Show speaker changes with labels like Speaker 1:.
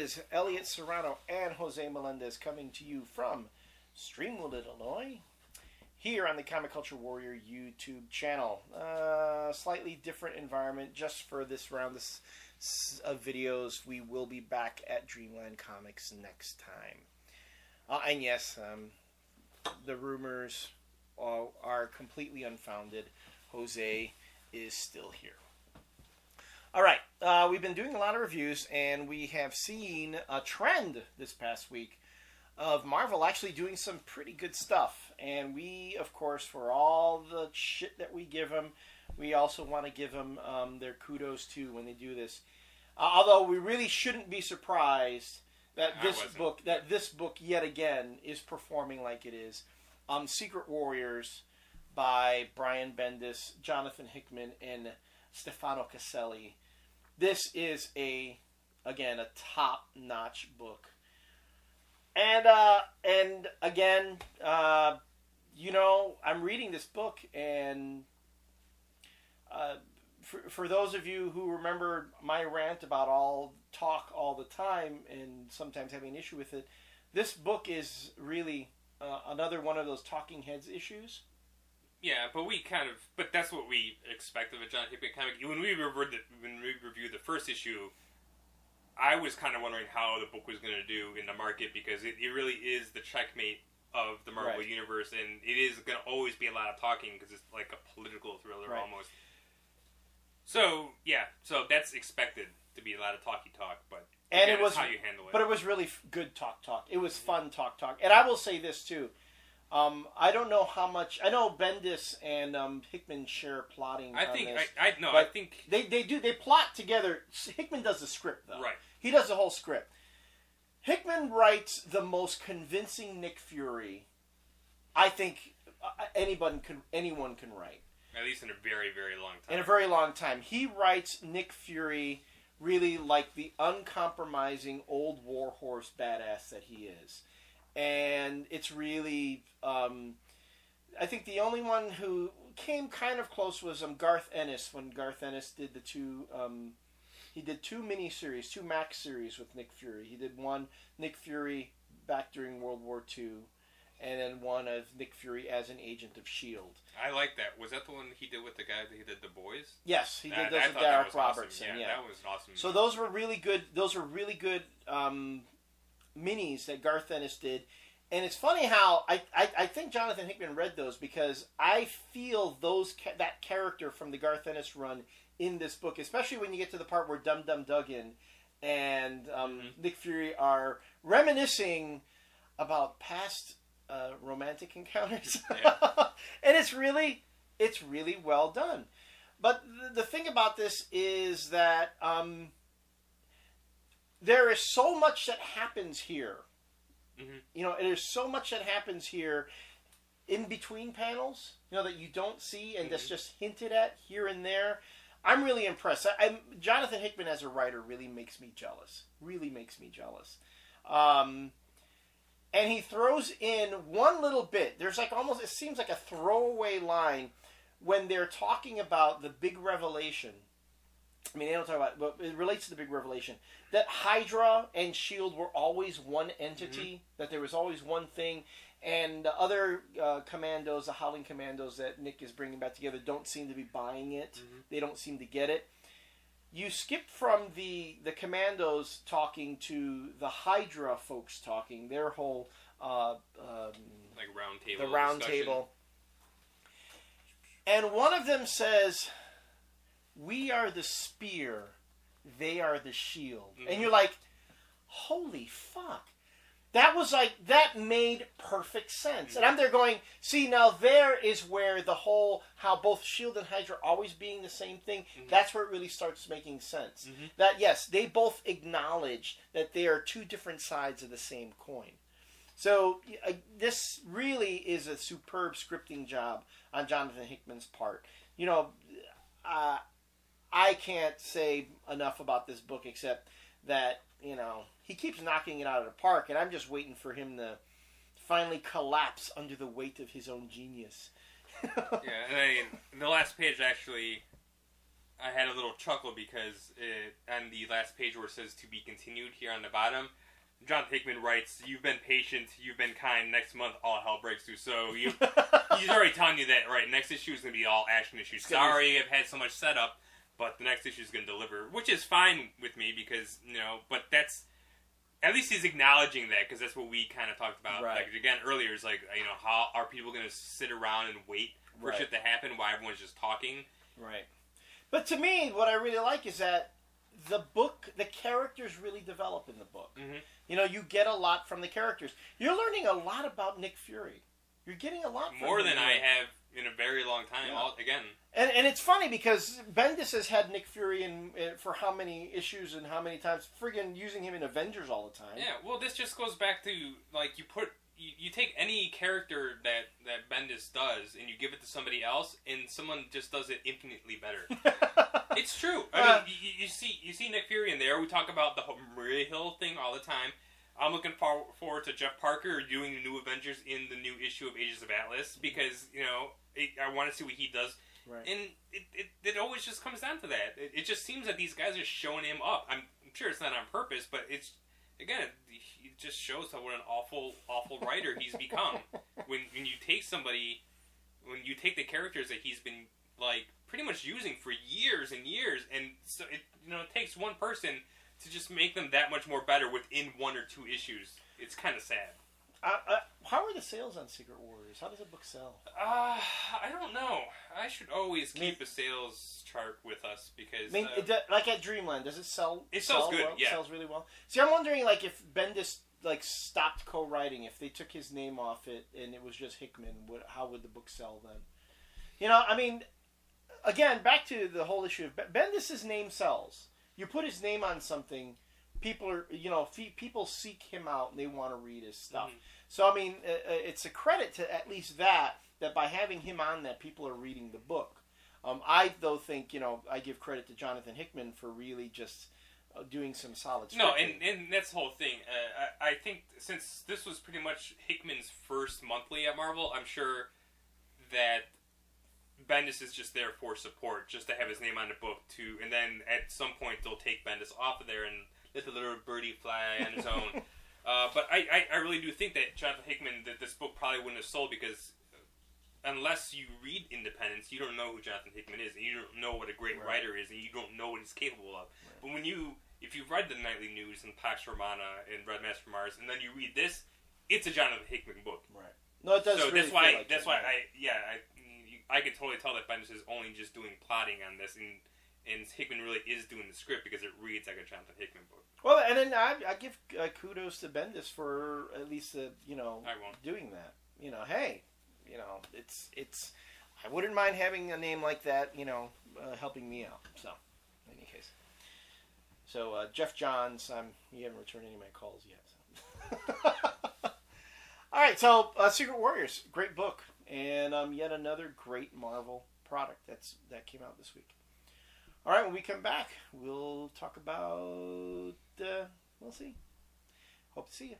Speaker 1: is Elliott Serrano and Jose Melendez coming to you from Streamwood, Illinois, here on the Comic Culture Warrior YouTube channel. Slightly different environment just for this round of videos. We will be back at Dreamland Comics next time. And yes, the rumors are completely unfounded. Jose is still here. All right, we've been doing a lot of reviews, and we have seen a trend this past week of Marvel actually doing some pretty good stuff. And we, of course, for all the shit that we give them, we also want to give them their kudos too when they do this. Although we really shouldn't be surprised that this book yet again is performing like it is. Secret Warriors by Brian Bendis, Johnathan Hickman, and Stefano Caselli. This is again a top-notch book, and again, I'm reading this book, and for those of you who remember my rant about all talk all the time and sometimes having an issue with it, this book is really another one of those talking heads issues.
Speaker 2: Yeah, but that's what we expect of a John Hickman comic. When we reviewed the first issue, I was kind of wondering how the book was going to do in the market, because it really is the checkmate of the Marvel Universe, and it is going to always be a lot of talking because it's like a political thriller almost. So that's expected to be a lot of talky talk, but again, it was how you handle it.
Speaker 1: But it was really good talk. It was fun talk. And I will say this too. I don't know how much. I know Bendis and Hickman share plotting. I think they plot together. Hickman does the script though. Right. He does the whole script. Hickman writes the most convincing Nick Fury I think anyone can write.
Speaker 2: At least in a very, very long time.
Speaker 1: In a very long time. He writes Nick Fury really like the uncompromising old warhorse badass that he is. And it's really, I think the only one who came kind of close was Garth Ennis, when Garth Ennis did the two, he did two miniseries, two Max series with Nick Fury. He did one Nick Fury back during World War II, and then one of Nick Fury as an agent of S.H.I.E.L.D.
Speaker 2: I like that. Was that the one he did with the guy that he did The Boys?
Speaker 1: Yes, he did those with Derek Robertson.
Speaker 2: Awesome. Yeah, that was awesome.
Speaker 1: So those were really good. Those were really good minis that Garth Ennis did. And it's funny how I think Johnathan Hickman read those, because I feel that character from the Garth Ennis run in this book, especially when you get to the part where Dum Dum Duggan and Nick Fury are reminiscing about past romantic encounters. Yeah. And it's really well done. But the thing about this is that there is so much that happens here. Mm-hmm. There's so much that happens here in between panels, that you don't see and that's just hinted at here and there. I'm really impressed. Johnathan Hickman as a writer really makes me jealous. And he throws in one little bit. There's it seems like a throwaway line when they're talking about the big revelation. I mean, they don't talk about it, but it relates to the big revelation. That Hydra and S.H.I.E.L.D. were always one entity, that there was always one thing, and the other commandos, the Howling Commandos that Nick is bringing back together, don't seem to be buying it. Mm-hmm. They don't seem to get it. You skip from the commandos talking to the Hydra folks talking, their whole
Speaker 2: round table.
Speaker 1: The round table. And one of them says, "We are the spear, they are the shield." Mm-hmm. And you're like, holy fuck. That made perfect sense. Mm-hmm. And I'm there going, see, now there is where the whole, how both S.H.I.E.L.D. and Hydra always being the same thing, that's where it really starts making sense. Mm-hmm. That, yes, they both acknowledge that they are two different sides of the same coin. So this really is a superb scripting job on Johnathan Hickman's part. I can't say enough about this book except that, he keeps knocking it out of the park, and I'm just waiting for him to finally collapse under the weight of his own genius.
Speaker 2: Yeah, and the last page actually I had a little chuckle because on the last page where it says to be continued here on the bottom, Johnathan Hickman writes, "You've been patient, you've been kind. Next month, all hell breaks loose." So he's already telling you that, right? Next issue is going to be all action issues. Sorry, I've had so much setup, but the next issue is going to deliver, which is fine with me because But that's at least he's acknowledging that because that's what we kind of talked about.
Speaker 1: Right.
Speaker 2: Like again earlier, is like how are people going to sit around and wait for shit to happen while everyone's just talking?
Speaker 1: Right. But to me, what I really like is that the characters really develop in the book.
Speaker 2: Mm-hmm.
Speaker 1: You get a lot from the characters. You're learning a lot about Nick Fury. You're getting a lot from
Speaker 2: more
Speaker 1: him.
Speaker 2: than I have in a very long time.
Speaker 1: Yeah.
Speaker 2: Again,
Speaker 1: and it's funny because Bendis has had Nick Fury in for how many issues and how many times, friggin' using him in Avengers all the time.
Speaker 2: Yeah. Well, this just goes back to like you take any character that Bendis does and you give it to somebody else, and someone just does it infinitely better. It's true. I mean, you see Nick Fury in there. We talk about the Maria Hill thing all the time. I'm looking forward to Jeff Parker doing the new Avengers in the new issue of Ages of Atlas because I want to see what he does.
Speaker 1: Right.
Speaker 2: And it always just comes down to that. It just seems that these guys are showing him up. I'm sure it's not on purpose, but it just shows what an awful writer he's become. when you take somebody, when you take the characters that he's been like pretty much using for years and years, and so it takes one person to just make them that much more better within 1 or 2 issues. It's kind of sad.
Speaker 1: How are the sales on Secret Warriors? How does the book sell?
Speaker 2: I don't know. I should always keep a sales chart with us because
Speaker 1: like at Dreamland, does it sell?
Speaker 2: It sells good.
Speaker 1: Well?
Speaker 2: Yeah,
Speaker 1: it sells really well. See, I'm wondering like if Bendis stopped co-writing, if they took his name off it and it was just Hickman, how would the book sell then? I mean, again, back to the whole issue of Bendis' name sells. You put his name on something, people people seek him out and they want to read his stuff. Mm-hmm. So I mean, it's a credit to at least that by having him on that people are reading the book. I though think I give credit to Johnathan Hickman for really just doing some solid scripting.
Speaker 2: No, and that's the whole thing. I think since this was pretty much Hickman's first monthly at Marvel, I'm sure that Bendis is just there for support, just to have his name on the book too. And then at some point they'll take Bendis off of there and let the little birdie fly on his own. But I really do think that Johnathan Hickman, that this book probably wouldn't have sold because unless you read Independence, you don't know who Johnathan Hickman is, and you don't know what a great writer is, and you don't know what he's capable of. Right. But if you've read the Nightly News and Pax Romana and Red Mask from Mars, and then you read this, it's a Johnathan Hickman book.
Speaker 1: Right. No, it does.
Speaker 2: So
Speaker 1: really
Speaker 2: that's why I could totally tell that Bendis is only just doing plotting on this, and Hickman really is doing the script because it reads like a Johnathan Hickman book.
Speaker 1: Well, and then I give kudos to Bendis for at least doing that. Hey, it's I wouldn't mind having a name like that, helping me out. So, in any case, Jeff Johns, you haven't returned any of my calls yet. So. All right, so Secret Warriors, great book. And yet another great Marvel product that came out this week. All right, when we come back, we'll talk about, we'll see. Hope to see you.